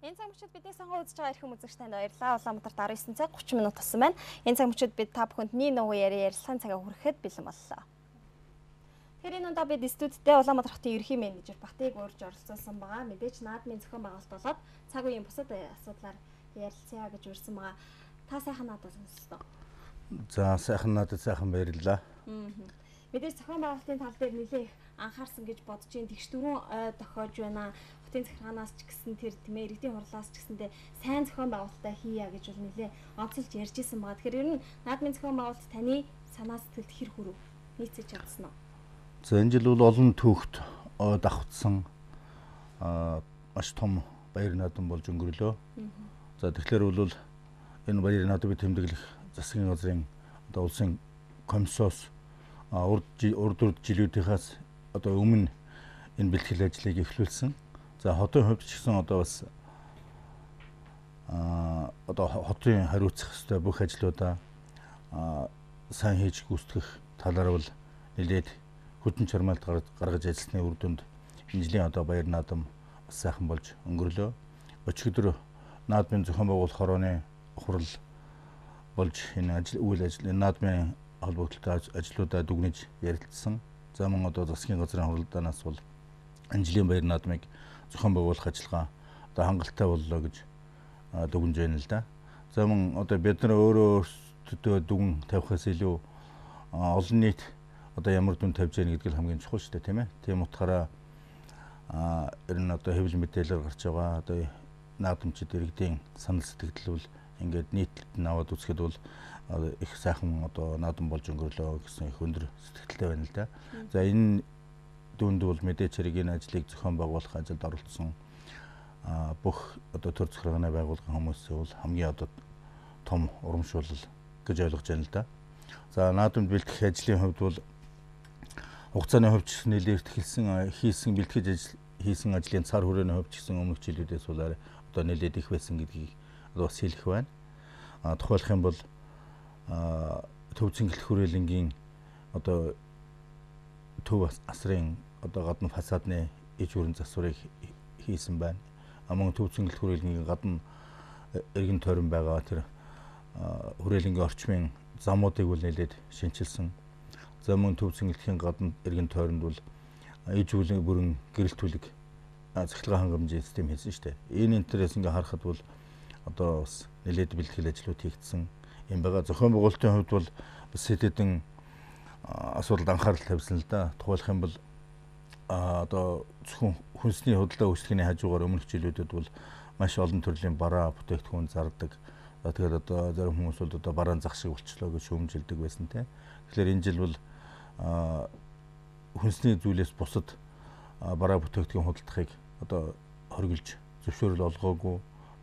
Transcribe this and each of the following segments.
Энэ цаг мөчид бидний сонгон үзэж байгаа эрхэм үзэгч танд баярлалаа. Улаанбаатарт 19 цаг 30 минут болсон байна. Энэ цаг мөчид бид та бүхэнд нэг нөгөө ярилцлагын цагаа хүрэхэд бэлэн боллоо. Тэгэхээр энэ удаа бид студидтэй Улаанбаатар хотын ерхий менежер Батыг урьж оролцуулсан байгаа. Мэдээж наадмын зохион байгуулалт болоод цаг үеийн бусад асуудлаар ярилцъя гэж урьсан байгаа. Та сайхан надад сонссоо. За сайхан надад сайхан баярлалаа. Мэдээж зохион байгуулалтын тал дээр нэлээ их анхаарсан гэж бодож байна. Тэгш дөрөв ой дохиож байна. Хотын захиранаас ч гэсэн тэр тийм иргэдийн хурлаас ч гэсэндээ сайн зохион байгуулалтаа хийя гэж бол нэлээ онцолж ярьж исэн байгаа. Тэгэхээр ер нь наадмын зохион байгуулалт таны санаа сэтгэлд хэр хүрв? Нийцэж чадсан уу? За энэ жил бол олон түүхт давхцсан маш том баяр наадам болж өнгөрлөө. За тэгэхээр бол энэ баяр наадмыг тэмдэглэх засгийн газрын одоо улсын комиссоос урд жилүүдийнхээс одоо өмнө энэ бэлтгэл ажлыг эхлүүлсэн. За хотын хувьд ч гэсэн одоо бас одоо хотын хариуцах ёстой бүх ажлуудаа сайн хийж гүйцэтгэх талаар бол нэлээд хүчин чармаалт гаргаж ажилласны үр дүнд энэ жилийн одоо баяр наадам сайхан болж өнгөрлөө. Өчигдөр наадмын зохион байгуулах хорооны хурал болж энэ үйл ажил наадмын холбогдлолтой ажлуудаа дүгнэж ярилцсан. За мөн одоо засгийн газрын хуралдаанаас бол энэ жилийн баяр наадмыг зохион байгуулах ажиллагаа одоо хангалттай боллоо гэж дүгнэж байна л да. За мөн одоо бид нар өөрөөсөө дүгэн тавихаас илүү олон нийт одоо ямар дүн тавьж яах гэдэг л хамгийн чухал шүү дээ, тийм ээ. Тийм утгаараа ер нь одоо хэвлэл мэдээлэл гарч байгаа одоо наадамчид иргэдийн санал сэтгэл бол ингээд нийтлэлд нь аваад үзэхэд бол их сайхан одоо наадам болж өнгөрлөө гэсэн их өндөр сэтгэлтэй байна л да. За энэ дүнд бол мэдээч хэрэг энэ ажлыг зохион байгуулах ажилд оролцсон бүх одоо төр захиргааны байгууллагын хүмүүсээ бол хамгийн одоо том урамшуулал гэж ойлгож байна л да. За наадамд бэлтгэх ажлын хувьд бол хугацааны хувьд ч нэлээд хийсэн бэлтгэж хийсэн ажлын цар хүрээний хувьд ч гэсэн өмнөх жилүүдээс бол одоо нэлээд их байсан гэдгийг одоо бас хэлэх байна. Тухайлх юм бол төв цэнгэлт хүрээлэнгийн одоо төв асрын одоо гадна фасадны иж бүрэн засварыг хийсэн байна. Мөн төв цэнгэлт хүрээлэнгийн гадна эргэн тойрон байгаа тэр хүрээлэнгийн орчмын замуудыг бол нэлээд шинчилсэн. За мөн төв цэнгэлтийн гадна эргэн тойронд бол иж бүрэн гэрэлтүүлэг цахилгаан хангамжийн систем хийсэн шүү дээ. Энэ интерес ингээ харахад бол одоо бас нэлээд бэлтгэл ажлууд хийгдсэн юм байгаа. Зохион байгуулалтын хувьд бол бас хэдэн асуудалд анхаарал тавьсан л да. Тухайлх юм бол одоо зөвхөн хүнсний худалдаа үйлчлэгээний хажуугаар өмнөх жилүүдэд бол маш олон төрлийн бараа бүтээгдэхүүн зардаг. Тэгээд одоо зарим хүмүүс бол одоо бараан зах шиг болчлоо гэж шүүмжилдэг байсан те. Тэгэхээр энэ жил бол хүнсний зүйлээс бусад бараа бүтээгдэхүүн худалдахыг одоо хоригдж зөвшөөрөл олгоогүй.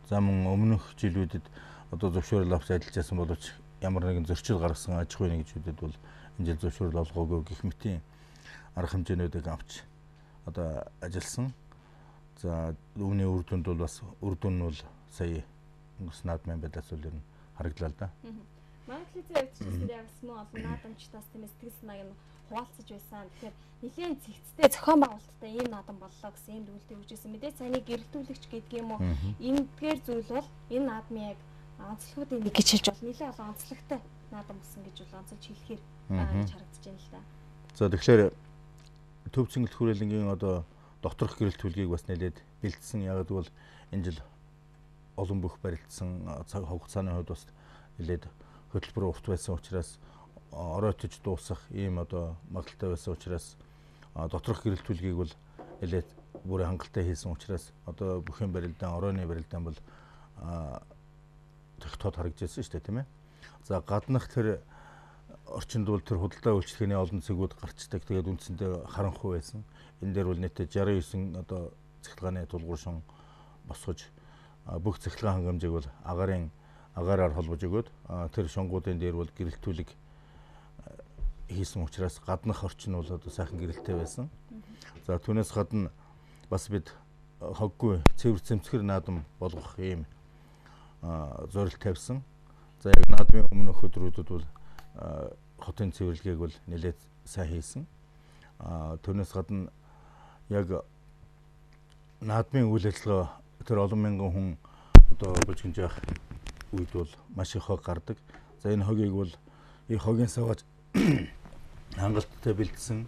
За мөн өмнөх жилүүдэд одоо зөвшөөрөл авч ажиллаж байсан боловч ямар нэгэн зөрчил гаргасан аж ахуйн нэгжүүдэд бол энэ жил зөвшөөрөл олгоогүй гэх мэтийн арга хэмжээнүүдийг авч одоо ажилласан. За үүний үр дүнд бол бас үр дүн нь бол сая өнгөрсөн наадмын байдлаас үл ер нь харагдлаа л да. Манайхлын зөвчсөнд яг бас мөн олон наадамчдаас тийм сэтгэл санааг нь хуваалцаж байсан. Тэгэхээр нэлийн цэгцтэй зохион байгуулалттай ийм наадам боллоо гэсэн юм дүгнэлт өгчээсэн. Мэдээж саяны гэрэлтүүлэгч гэдэг юм уу? Эндгээр зүйл бол энэ наадмын яг онцлогуудын нэг гэж хэлж бол нэлийн олон онцлогтой наадам болсон гэж бол онцолж хэлэхээр гэж харагдаж байна л да. За тэгэхээр төв цэнгэлт хүрээлэнгийн одоо доторх гэрэлтүүлгийг бас нэлээд бэлдсэн. Яг бол энэ жил олон бүх барилдсан цаг хугацааны хувьд бас нэлээд хөтөлбөр урт байсан учраас оройтож дуусах ийм одоо магадaltaй байсан учраас доторх гэрэлтүүлгийг бол нэлээд бүр хангалттай хийсэн учраас одоо бүхэн барилдаан оройны барилдаан бол тод харагдчихсан шүү дээ, тийм ээ. За гаднах тэр орчинд бол тэр худалдаа үйлчлэгээний олон цэгүүд гарчдаг. Тэгээд үндсэндээ харанхуй байсан. Энэ дээр бол нийтдээ 69 одоо цахилгааны тулгууршин босгож бүх цахилгаан хангамжийг бол агаараар холбож өгөөд тэр шонгуудын дээр бол гэрэлтүүлэг хийсэн учраас гаднах орчин бол одоо сайхан гэрэлтэй байсан. За түүнээс гадна бас бид хоггүй цэвэр цэмцгэр наадам болгох ийм зорилт тавьсан. За яг наадмын өмнөх өдрүүдэд бол хотын цэвэрлэгийг бол нэлээд сайн хийсэн. Түүнээс гадна яг наадмын үйл ажиллагаа тэр олон мянган хүн одоо бүжгэнж явах үед бол маш их хог гардаг. За энэ хогийг бол и хогийн саваж хангалттай бэлдсэн.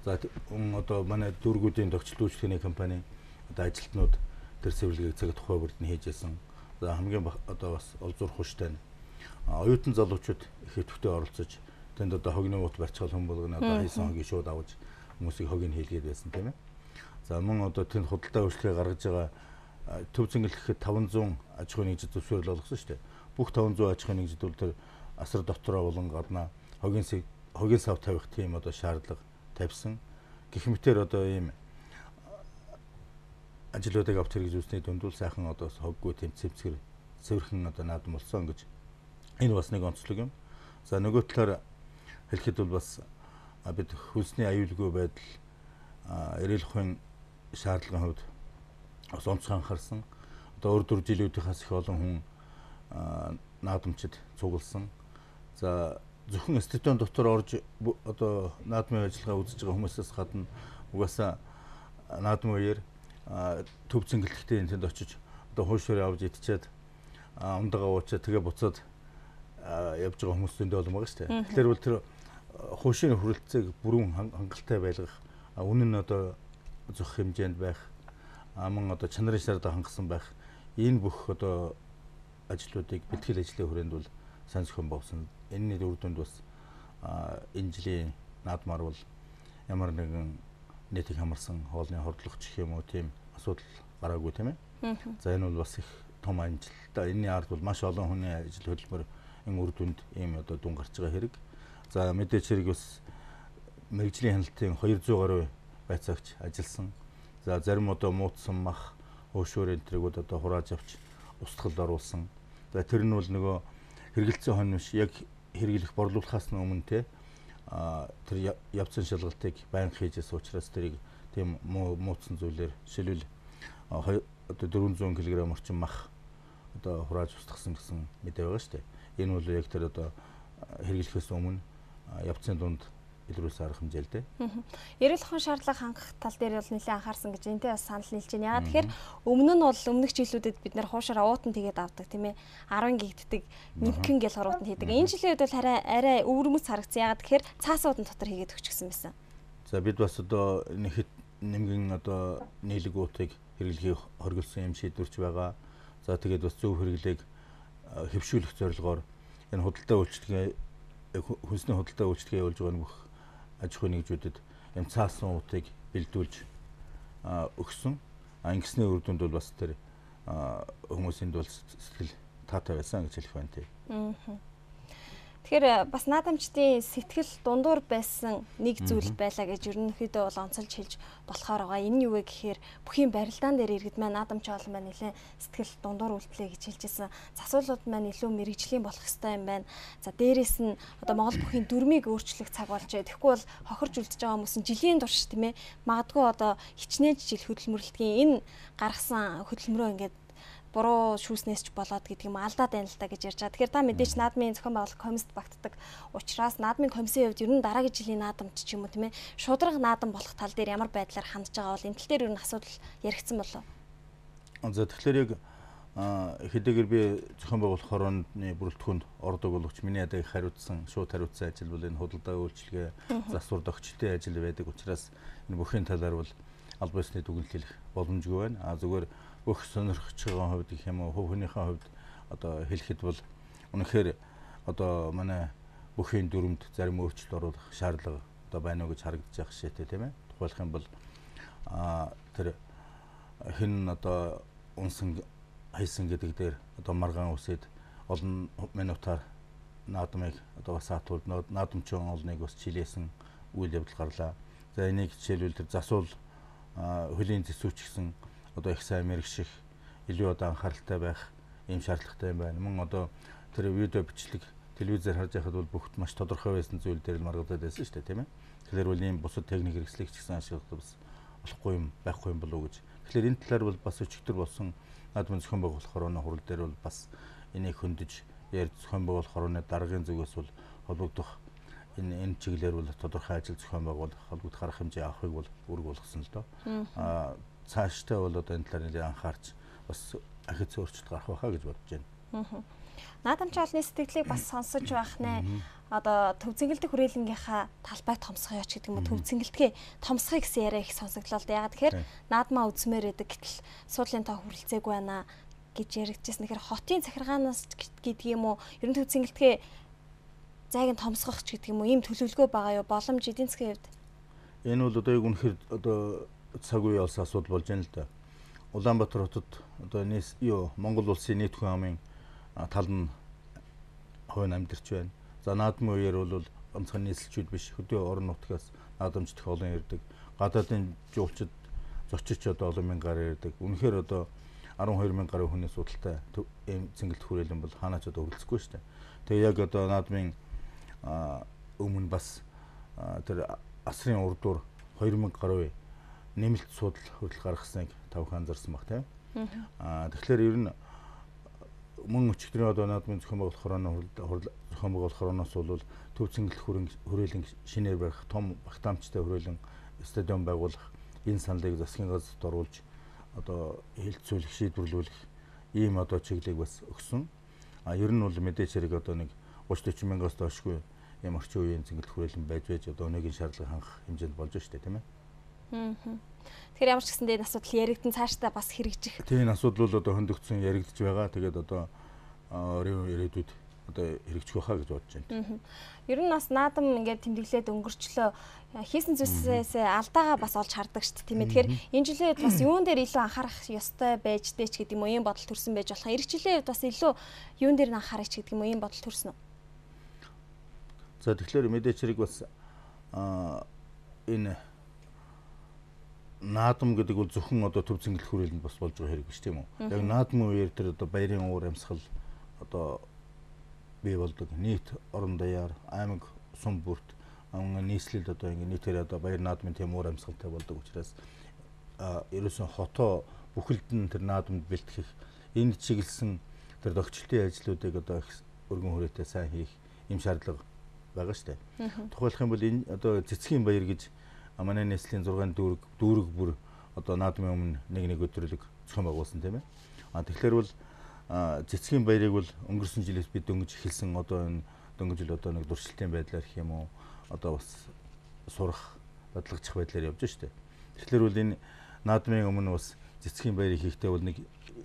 За одоо манай дүүргүүдийн тогтчлуулчдын компани одоо ажилтнууд тэр цэвэрлэгийг цаг тухай бүрд нь хийжсэн. За хамгийн одоо бас олзур хуштай нь оюутан залуучууд их идэвхтэй оролцож тэнд одоо хогны уут барьцгаал хүн болгоно одоо хийсэн хогийг шууд аваж хүмүүсийг хогийг хийлгээд байсан тийм ээ. За мөн одоо тэнд худалдаа үйлчлэгээ гаргаж байгаа төв зэнгэл гэхэд 500 аж ахуйн нэгжид зөвшөөрөл олгосон шүү дээ. Бүх 500 аж ахуйн нэгжид бол тэр асар дотроо болон гаднаа хогийн сав тавих тийм одоо шаардлага тавьсан. Гэх мэтээр одоо ийм ажлуудыг авч хэрэгж үзсний дунд бол сайхан одоо хоггүй тийм цэвэрхэн одоо наадам болсон гэж энэ бас нэг онцлог юм. За нөгөө талаар хэлэхэд бол бас бид хүнсний аюулгүй байдал эрүүл ухааны шаардлагын хувьд бас онцгой анхаарсан. Одоо өөр 4 жилүүдийнхээс их олон хүн наадамчид цугласан. За зөвхөн стадион дотор орж одоо наадмын ажиллагаа үзэж байгаа хүмүүсээс гадна угаасаа наадмын үеэр төв зингэлттэй тэнд очиж одоо хуушрыг авч идчихэд ундагаа уучаад тэгээ буцаад явж байгаа хүмүүс зөндөө олон байгаа шүү дээ. Тэгэхээр бол тэр хуушрын хүрэлцээг бүрэн хангалттай байлгах, үнэн нь одоо зөх хэмжээнд байх, мөн одоо чанарын шаардлагыг хангасан байх энэ бүх одоо ажлуудыг бэлтгэл ажлын хүрээнд бол сайн зохион байгуулсан. Энэний үр дүнд бас энэ жилийн наадмаар бол ямар нэгэн нийтийг хамарсан хоолны хордлогч гэх юм уу тийм асуудал гараагүй тийм ээ. За энэ бол бас их том амжилттай. Энэний ард бол маш олон хүний ажил хөдөлмөр энэ үр дүнд ийм одоо дүн гарч байгаа хэрэг. За мэдээч хэрэг бас мэрэгжлийн хяналтын 200 гаруй байцаагч ажилласан. За зарим одоо муутсан мах, хөшөөрийн энтрэгүүд одоо хурааж авч устгалд оруулсан. За тэр нь бол нөгөө хэрэгэлцээ хон биш яг хэрэглэх борлуулахаас өмнө те тэр явцсан шалгалтыг байнга хийжсэн учраас тэрийг тийм муутсан зүйлээр шилбэл одоо 400 кг орчим мах одоо хурааж устгасан гэсэн мэдээ байгаа шүү дээ. Энэ бол яг тэр одоо хэрэглэхээс өмнө явцын дунд илрүүлсэн арга хэмжээ л дээ. Эрүүл ухааны шаардлага хангах тал дээр бол нэлээд анхаарсан гэж энтэй бас санал нийлж байна. Яагаад тэгэхээр өмнө нь бол өмнөх жилүүдэд бид нэр хуушаар уутан тэгээд авдаг тийм ээ. 10 гигддэг, нимкэн гэл уутанд хийдэг. Энэ жилийн үед бол арай өвөрмөц харагдсан. Яагаад тэгэхээр цаас уутан дотор хийгээд өгчихсэн байсан. За бид бас одоо нэхэд нэмгэн одоо нийлэг уутыг хэрэглэхийг хоригдсан юм шийдвэрч байгаа. За тэгээд бас зөв хэрэглээг хэвшүүлэх зорилгоор энэ худалдаа үйлчлэгээ хүнсний худалдаа үйлчлэгээ явуулж байгаа бүх аж ахуйн нэгжүүдэд юм цаасан уутыг бэлдүүлж өгсөн. Ингэсний үр дүнд бол бас тэр хүмүүсийн бол сэтгэл таатай байсан гэж хэлэх байна тий. Тэгэхээр бас наадамчдын сэтгэл дундуур байсан нэг зүйл байлаа гэж ерөнхийдөө бол онцолж хэлж болохоор байгаа. Энэ юу вэ гэхээр бүхийн барилдаан дээр иргэд маань наадамч олон маань нэлээд сэтгэл дундуур үлдлээ гэж хэлжсэн. Засуулууд маань илүү мэрэгжлийн болох ёстой юм байна. За дээрэс нь одоо Монгол бүхийн дүрмийг өөрчлөх цаг болж байна. Тэгэхгүй бол хохирж үлдэж байгаа хүмүүс нь жилийн турш тийм ээ. Магадгүй одоо хичнээн жил хөдөлмөрлөлтгийн энэ гаргасан хөдөлмөрөө ингээд буруу шүүснээс ч болоод гэдэг юм алдаад байна л та гэж ярьж байгаа. Тэгэхээр та мэдээч наадмын зохион байгуулалт комиссд багтдаг учраас наадмын комиссийн хувьд ер нь дараагийн жилийн наадамч ч юм уу тийм ээ шударга наадам болох тал дээр ямар байдлаар хандж байгаа бол энэ тал дээр ер нь асуудал яригдсан болов. За тэгэхээр яг хэдийгээр би зохион байгуулах хорооны бүрэлдэхүүнд ордог боловч миний ядаг шууд хариуцсан ажил бол энэ худалдаа үйлчилгээ засвар догчтой ажил байдаг учраас энэ бүхэн талаар бол аль биесний дүгнэлт хэлэх боломжгүй байна. Зүгээр бүх сонирхож байгаа хувьд гэх юм уу хөв хүнийхээ хувьд одоо хэлэхэд бол үнэхээр одоо манай бүхийн дүрмд зарим өөрчлөлт оруулах шаардлага одоо байна уу гэж харагдаж байгаа шээтэй тийм ээ. Тухайлх юм бол тэр хэн одоо унсан хайсан гэдэг дээр одоо маргаан үсэд олон минутаар наадмыг одоо бас саатуул наадамчин олныг бас чилээсэн үйл явдал гарлаа. За энийг жишээлбэл тэр засуул хөлийн зэсүүч гэсэн одоо их сайн мэрэгших илүү одоо анхааралтай байх ийм шаардлагатай юм байна. Мөн одоо тэр видео бичлэг телевизээр харж байхад бол бүгд маш тодорхой байсан зүйл дээр л маргадаад байсан шүү дээ тийм ээ. Тэгэхээр бол ийм бусад техник хэрэгслийг ч гэсэн ашиглах бас болохгүй юм байхгүй юм болов уу гэж. Тэгэхээр энэ талаар бол бас өчигдөр болсон наадмын зохион байгуулах хорооны хурал дээр бол бас энийг хөндөж ярьж зохион байгуулах хорооны даргын зүгээс бол холбогдох энэ чиглэлээр бол тодорхой ажил зохион байгуулах холбогдох арга хэмжээ авахыг бол үүрэг болгосон л доо. Цаашдаа бол одоо энэ талаар нэлээд анхаарч бас ахиц өөрчлөлт гарах байхаа гэж бодож байна. Наадамч олны сэтгэлийг бас сонсож байх нэ. Одоо төв цэнгэлдэх хүрээлэнгийнхаа талбайг томсгоё ч гэдэг юм уу, төв цэнгэлдэхээ томсгоё гэсэн яриа их сонсогдлоо. Ягаад тэгэхээр наадмаа үзмээр байдаг гэтэл суудлын тоо хүрэлцээгүй байна гэж яригдчихсэн. Тэгэхээр хотын захиргаанаас гэдэг юм уу, ер нь төв цэнгэлдэхээ зайг нь томсгох ч гэдэг юм уу, ийм төлөвлөгөө байгаа юу? Боломж эдийн засгийн хувьд? Энэ бол одоо яг үнэхээр одоо цаг үеийн улс асуудал болж байна л да. Улаанбаатар хотод одоо Монгол улсын нийт хүн амын тал нь хувь амьдарч байна. За наадмын үеэр бол ганцхан нийслэлчүүд биш, хөдөө орон нутгаас наадамчдах олон ирдэг. Гадаадын жуулчид зочиж одоо олон мянган гаруй ирдэг. Үнэхээр одоо 12 мянган гаруй хүний судалтай ийм цэнгэлдэх хүрээлэн бол хаанач одоо өрөлцөхгүй шүү дээ. Тэгээ яг одоо наадмын өмнө бас тэр асрын урдуур 2000 гаруй нэмэлт судал хөдөл гаргасныг тавхан анзаарсан баг тийм. Тэгэхээр ер нь мөн өчигдрийн одоо наадмын зохион байгуулах хорооноос бол төв цэнгэлдэх хүрээлэн шинээр барих том багтаамжтай хүрээлэн стадион байгуулах энэ саналыг засгийн газарт оруулж одоо хэлэлцүүлэх, шийдвэрлүүлэх ийм одоо чиглэлийг бас өгсөн. Ер нь бол мэдээж хэрэг одоо нэг 30-40 мянгаас доошгүй ийм орчин үеийн цэнгэлдэх хүрээлэн байж одоо өнөөгийн шаардлага хангах хэмжээнд болж штэ тийм ээ. Тэгэхээр ямар ч гэсэн энэ асуудал яригдсан цаашдаа бас хэрэгжих. Тийм асуудал бол одоо хөндөгдсөн яригдж байгаа. Тэгээд одоо ирээдүйд одоо хэрэгжих байхаа гэж бодож байна. Ер нь бас наадам ингээд тэмдэглээд өнгөрчлөө хийсэн зүйлсээс алдаагаа бас олж хардаг шүү дээ тийм ээ. Тэгэхээр энэ жилийн үед бас юун дээр илүү анхаарах ёстой байж дээ ч гэдэг юм уу, ийм бодол төрсэн байж болох. Эх жилийн үед бас илүү юун дээр нь анхаарах ч гэдэг юм уу, ийм бодол төрсөн үү? За тэгэхээр мэдээч хэрэг бас энэ наадам гэдэг бол зөвхөн одоо төв цэнгэлдэх хүрээлэнд бас болж байгаа хэрэг биш тийм үү? Яг наадмын үеэр тэр одоо баярын уур амьсгал одоо бий болдог. Нийт орон даяар аймаг сум бүрт нийслэлд одоо ингэ нийтээр одоо баяр наадмын тийм уур амьсгалтай болдог учраас ерөөсөн хотоо бүхэлд нь тэр наадамд бэлтгэх, энд чиглэсэн тэр догчлолтын ажлуудыг одоо их өргөн хүрээтэй сайн хийх юм шаардлага байгаа шүү дээ. Тухайлх юм бол энэ одоо цэцгийн баяр гэж манай нийслэлийн 6 дүүрэг бүр одоо наадмын өмнө нэг өдрөлөг зохион байгуулсан тийм ээ. Тэгэхээр бол цэцгийн баярыг бол өнгөрсөн жилээс бид дөнгөж эхэлсэн одоо энэ дөнгөж жил одоо нэг дуршилтын байдлаар гэх юм уу одоо бас сурах, дадлагчих байдлаар явж штэ. Тэгэхээр бол энэ наадмын өмнө бас цэцгийн баярыг хийхдээ бол нэг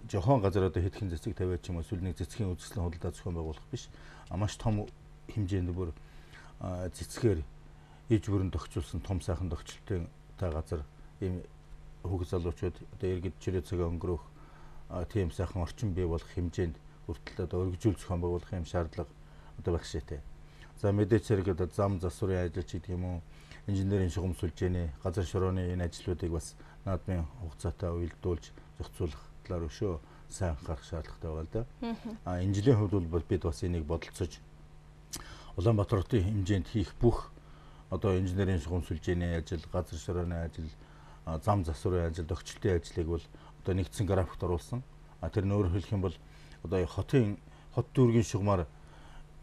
жохон газар одоо хэдхэн цэцэг тавиач юм уу эсвэл нэг цэцгийн үзэсгэлэн худалдаа зохион байгуулах биш. Маш том хэмжээнд бүр цэцгээр иж бүрэн тохижуулсан том сайхан тохичлолтой газар ийм хүүхэд залуучууд одоо иргэд чирээ цагаа өнгөрөх тийм сайхан орчин бий болох хэмжээнд хүртэл одоо өргөжүүл зохион байгуулах юм шаардлага одоо байх шийтэй. За мэдээч хэрэг одоо зам засварын ажил ч гэдэг юм уу, инженерийн шугам сүлжээний, газар шорооны энэ ажлуудыг бас наадмын хугацаатай уялдуулж зохицуулах талаар өшөө сайн анхаарах шаардлагатай байгаа л да. Энэ жилийн хувьд бол бид бас энийг бодолцож Улаанбаатар хотын хэмжээнд хийх бүх одоо инженерийн шугам сүлжээний ажил, газар шорооны ажил, зам засварын ажил, догчлолтын ажлыг бол одоо нэгдсэн графикт оруулсан. Тэр нь өөрөөр хэлэх юм бол одоо хот дүүргийн шугамар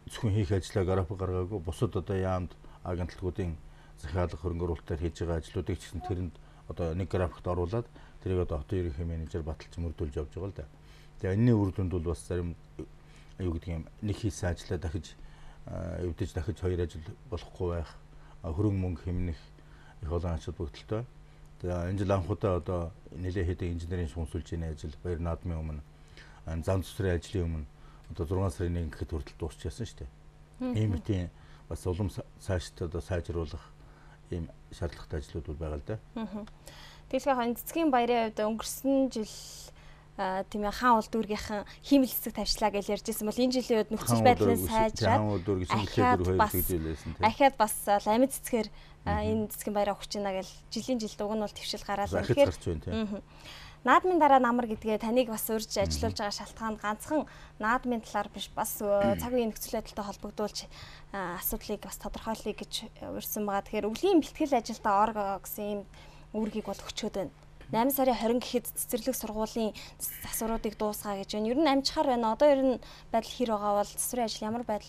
зөвхөн хийх ажлаа график гаргаагүй, бусад одоо яамд агентлагуудын захиалга хөрөнгө оруулалтаар хийж байгаа ажлуудыг ч гэсэн тэрэнд одоо нэг графикт оруулаад тэрийг одоо хотын ерөнхий менежер баталж мөрдүүлж явж байгаа л да. Тэгээ энэний үр дүнд бол бас зарим юу гэдэг юм нэг хийсэн ажлаа дахиж эвдэж дахиж хоёр ажил болохгүй байх, хөрөнгө мөнгө хэмнэх их олон ачаал бүгдэлтэй. За энэ жил анхудаа одоо нэлээд хэдэн инженерийн шугам сүлжээний ажил, баяр наадмын өмнө, зам засварын ажлын өмнө одоо 6 сарын 1 гэхэд хүртэл дуусчихсан шүү дээ. Ийм тийм бас улам цаашдаа одоо сайжруулах ийм шаардлагатай ажлууд бол байгаа л да. Тэгэхээр цэцгийн баярын хувьд өнгөрсөн жил тийм ээ хаан уул дүүргийнхэн хиймэл цэцэг тавьчлаа гэж ярьжсэн бол энэ жилийн үед нөхцөл байдал нь сайжраад ахаад бас амьд цэцгээр энэ цэцгийн баяраа өгч ийна гэж жилийн жил дуг нь бол твшил гараалаа. Тэгэхээр наадмын дараа намар гэдгээ таныг бас урьж ажиллуулж байгаа шалтгаан ганцхан наадмын талаар биш, бас цаг үеийн нөхцөл байдалтай холбогдуулж асуудлыг бас тодорхойлъё гэж урьсан байгаа. Тэгэхээр өвлийн бэлтгэл ажилдаа орго гэсэн ийм үүргийг бол өчөөд байна. 8 сарын 20 гэхэд цэцэрлэг сургуулийн засваруудыг дуусгаа гэж байна. Ер нь амжихаар байна. Одоо ер нь байдал хэр байгаа бол засварын ажил ямар байдлаар